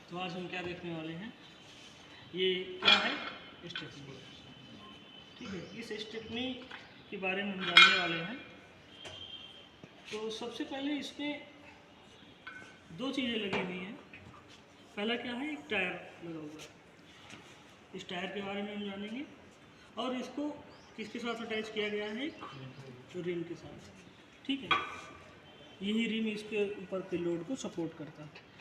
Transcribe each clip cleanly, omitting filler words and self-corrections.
तो आज हम क्या देखने वाले हैं, ये क्या है, स्टेपनी। ठीक है, इस स्टेपनी के बारे में हम जानने वाले हैं। तो सबसे पहले इसमें दो चीज़ें लगी हुई हैं। पहला क्या है, एक टायर लगा हुआ है। इस टायर के बारे में हम जानेंगे और इसको किसके साथ अटैच किया गया है, तो रिम के साथ। ठीक है, यही रिम इसके ऊपर के लोड को सपोर्ट करता है।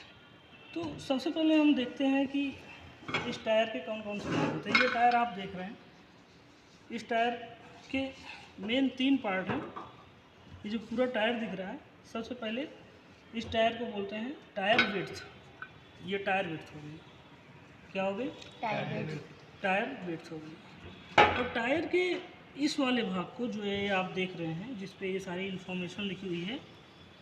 तो सबसे पहले हम देखते हैं कि इस टायर के कौन कौन से पार्ट होते हैं। ये टायर आप देख रहे हैं, इस टायर के मेन 3 पार्ट हैं। ये जो पूरा टायर दिख रहा है, सबसे पहले इस टायर को बोलते हैं टायर विड्थ। ये टायर विड्थ हो गई, क्या हो गई, टायर विड्थ हो गई। और टायर के इस वाले भाग को जो है आप देख रहे हैं, जिस पे ये सारी इन्फॉर्मेशन लिखी हुई है,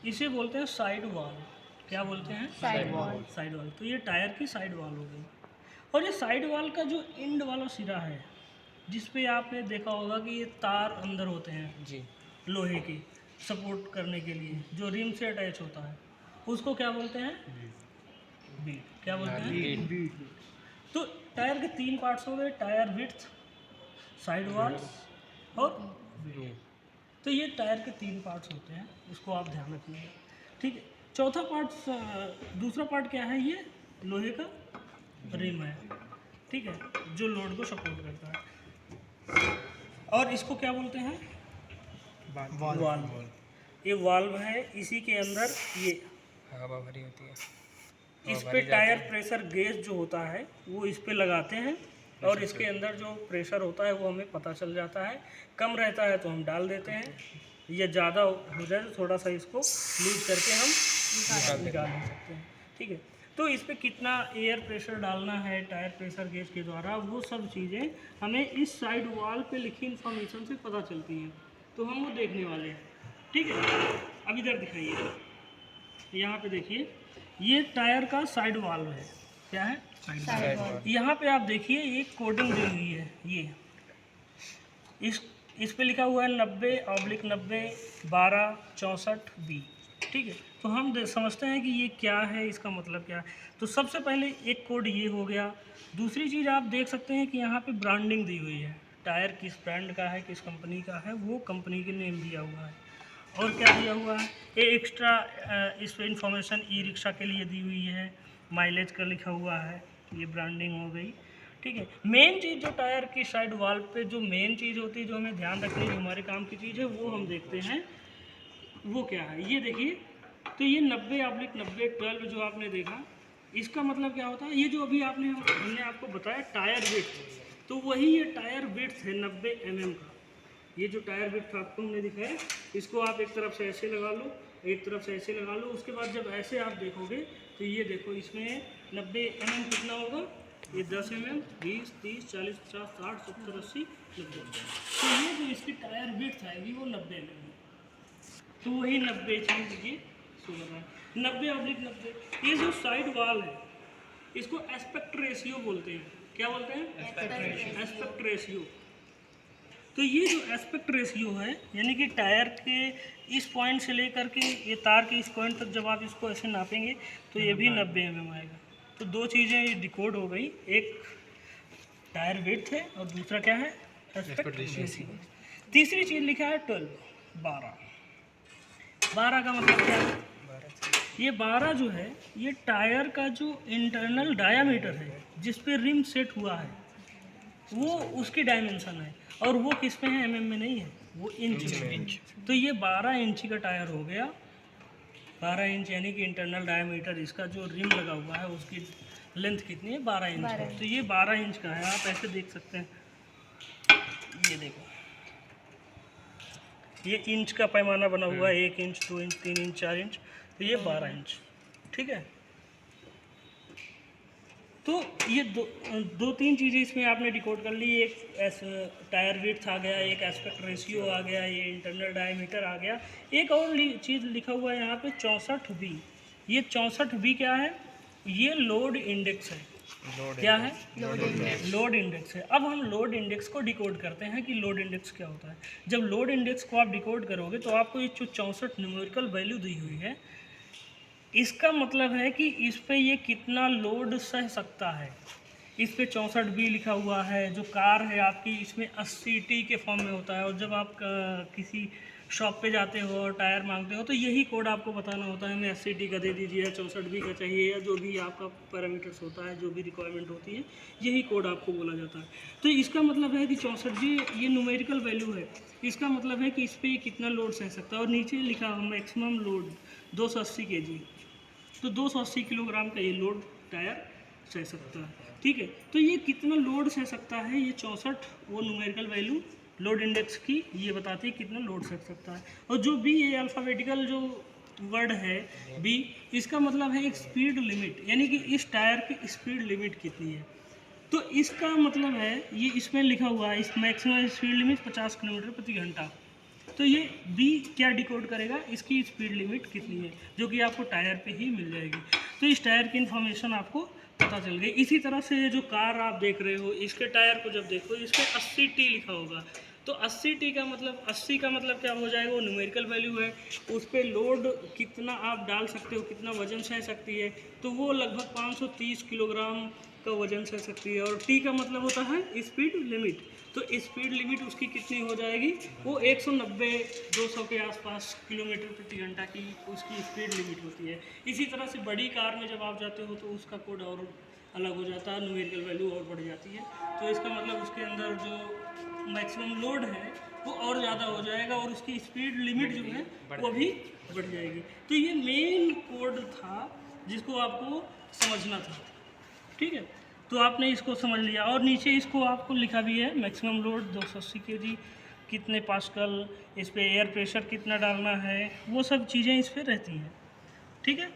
इसे बोलते हैं साइड वॉल। क्या बोलते हैं, साइड वॉल। Side wall. तो ये टायर की साइड वॉल हो गई। और ये साइड वॉल का जो एंड वाला सिरा है, जिस पे आपने देखा होगा कि ये तार अंदर होते हैं जी, लोहे की सपोर्ट करने के लिए, जो रिम से अटैच होता है, उसको क्या बोलते हैं, बीट। क्या बोलते हैं, बीट। तो टायर के 3 पार्ट्स हो गए, टायर विड्थ, साइड वॉल और बीट। तो ये टायर के 3 पार्ट्स होते हैं, इसको आप ध्यान रखिएगा। ठीक है, चौथा पार्ट, दूसरा पार्ट क्या है, ये लोहे का रिम है। ठीक है, जो लोड को सपोर्ट करता है। और इसको क्या बोलते हैं, वाल्व। ये वाल्व है, इसी के अंदर ये हवा भरी होती है, इस पे टायर प्रेशर गेज जो होता है वो इस पे लगाते हैं, और इसके अंदर जो प्रेशर होता है वो हमें पता चल जाता है। कम रहता है तो हम डाल देते हैं, या ज़्यादा हो जाए तो थोड़ा सा इसको लूज करके हम निकाल नहीं सकते हैं। ठीक है, तो इस पे कितना एयर प्रेशर डालना है टायर प्रेशर गेज के द्वारा, वो सब चीज़ें हमें इस साइड वॉल पे लिखी इन्फॉर्मेशन से पता चलती हैं। तो हम वो देखने वाले हैं। ठीक है, अब इधर दिखाइए, यहाँ पे देखिए, ये टायर का साइड वाल्व है। क्या है, साइड वाल्व। यहाँ पे आप देखिए एक कोडिंग दी हुई है, ये इस पे लिखा हुआ है 90/90 12 64 B। ठीक है, तो हम समझते हैं कि ये क्या है, इसका मतलब क्या है। तो सबसे पहले एक कोड ये हो गया। दूसरी चीज़ आप देख सकते हैं कि यहाँ पे ब्रांडिंग दी हुई है, टायर किस ब्रांड का है, किस कंपनी का है, वो कंपनी के नेम दिया हुआ है। और क्या दिया हुआ है, ये एक्स्ट्रा इस पर इंफॉर्मेशन ई रिक्शा के लिए दी हुई है, माइलेज का लिखा हुआ है, ये ब्रांडिंग हो गई। ठीक है, मेन चीज़ जो टायर की साइड वाल्व पे जो मेन चीज़ होती है, जो हमें ध्यान रखनी है, जो हमारे काम की चीज़ है, वो हम देखते हैं। वो क्या है, ये देखिए। तो ये 90/90 12 जो आपने देखा, इसका मतलब क्या होता है, ये जो अभी हमने आपको बताया टायर विड्थ, तो वही ये टायर विड्थ है 90 mm का। ये जो टायर विड्थ आपको हमने दिखाया, इसको आप एक तरफ से ऐसे लगा लो, एक तरफ से ऐसे लगा लो। उसके बाद जब ऐसे आप देखोगे तो ये देखो, इसमें 90 mm कितना होगा, ये 10 mm, 20, 30, 40, 50, 60, 70, 80, 90। तो ये जो इसकी टायर विड्थ आएगी वो 90 mm है। तो वही 90 चीज ये शो कर रहा है, 90/90। ये जो साइड वॉल है, इसको एस्पेक्ट रेशियो बोलते हैं। क्या बोलते हैं, एस्पेक्ट रेशियो। तो ये जो एस्पेक्ट रेशियो है, यानी कि टायर के इस पॉइंट से लेकर के ये तार के इस पॉइंट तक जब आप इसको ऐसे नापेंगे तो ये भी 90 mm आएगा। तो दो चीज़ें ये डिकोड हो गई, एक टायर विड्थ है और दूसरा क्या है, एस्पेक्ट रेशियो। तीसरी चीज़ लिखा है 12। 12 का मतलब क्या है, ये 12 जो है, ये टायर का जो इंटरनल डायामीटर है, जिस पे रिम सेट हुआ है, वो उसकी डायमेंशन है। और वो किस पे है, mm में नहीं है, वो इंच में। तो ये 12 इंच का टायर हो गया। 12 इंच यानी कि इंटरनल डायमीटर, इसका जो रिम लगा हुआ है उसकी लेंथ कितनी है, 12 इंच है। तो ये 12 इंच का है, आप ऐसे देख सकते हैं। ये देखो, ये इंच का पैमाना बना हुआ है, 1 इंच, 2 इंच, 3 इंच, 4 इंच। तो ये 12 इंच। ठीक है, तो ये दो तीन चीज़ें इसमें आपने डिकोड कर ली। एक टायर विड्थ आ गया, एक एस्पेक्ट रेशियो आ गया, ये इंटरनल डायमीटर आ गया। एक और चीज़ लिखा हुआ है यहाँ पे 64B। ये 64B क्या है, ये लोड इंडेक्स है। क्या है, लोड इंडेक्स है। अब हम लोड इंडेक्स को डिकोड करते हैं कि लोड इंडेक्स क्या होता है। जब लोड इंडेक्स को आप डिकोड करोगे तो आपको ये जो 64 न्यूमेरिकल वैल्यू दी हुई है, इसका मतलब है कि इस पे ये कितना लोड सह सकता है। इस पे 64B लिखा हुआ है। जो कार है आपकी, इसमें 80T के फॉर्म में होता है, और जब आप किसी शॉप पे जाते हो और टायर मांगते हो तो यही कोड आपको बताना होता है, हमें 80T का दे दीजिए, 64B का चाहिए, या जो भी आपका पैरामीटर्स होता है, जो भी रिक्वायरमेंट होती है, यही कोड आपको बोला जाता है। तो इसका मतलब है कि 64G ये न्यूमेरिकल वैल्यू है। इसका मतलब है कि इस पर ये कितना लोड सह सकता है, और नीचे लिखा मैक्सिमम लोड 280 kg। तो 280 किलोग्राम का ये लोड टायर सह सकता है। ठीक है, तो ये कितना लोड सह सकता है, ये 64 वो न्यूमेरिकल वैल्यू लोड इंडेक्स की ये बताती है कितना लोड सह सकता है। और जो बी, ये अल्फ़ाबेटिकल जो वर्ड है बी, इसका मतलब है एक स्पीड लिमिट, यानी कि इस टायर की स्पीड लिमिट कितनी है। तो इसका मतलब है, ये इसमें लिखा हुआ है, इस मैक्सिमम स्पीड लिमिट 50 किलोमीटर प्रति घंटा। तो ये बी क्या डिकोड करेगा, इसकी स्पीड लिमिट कितनी है, जो कि आपको टायर पे ही मिल जाएगी। तो इस टायर की इन्फॉर्मेशन आपको पता चल गई। इसी तरह से ये जो कार आप देख रहे हो, इसके टायर को जब देखो, इस पर 80T लिखा होगा। तो 80T का मतलब, 80 का मतलब क्या हो जाएगा, वो न्यूमेरिकल वैल्यू है। उस पर लोड कितना आप डाल सकते हो, कितना वजन सह सकती है, तो वो लगभग 530 किलोग्राम का वजन सह सकती है। और टी का मतलब होता है स्पीड लिमिट। तो स्पीड लिमिट उसकी कितनी हो जाएगी, वो 190-200 के आसपास किलोमीटर प्रति घंटा की उसकी स्पीड लिमिट होती है। इसी तरह से बड़ी कार में जब आप जाते हो तो उसका कोड और अलग हो जाता है, न्यूमेरिकल वैल्यू और बढ़ जाती है। तो इसका मतलब उसके अंदर जो मैक्सिमम लोड है वो और ज़्यादा हो जाएगा, और उसकी स्पीड लिमिट जो है वो भी बढ़ जाएगी। तो ये मेन कोड था जिसको आपको समझना था। ठीक है, तो आपने इसको समझ लिया, और नीचे इसको आपको लिखा भी है मैक्सिमम लोड 280 kg, कितने पास्कल, इस पे एयर प्रेशर कितना डालना है, वो सब चीज़ें इस पे रहती हैं। ठीक है।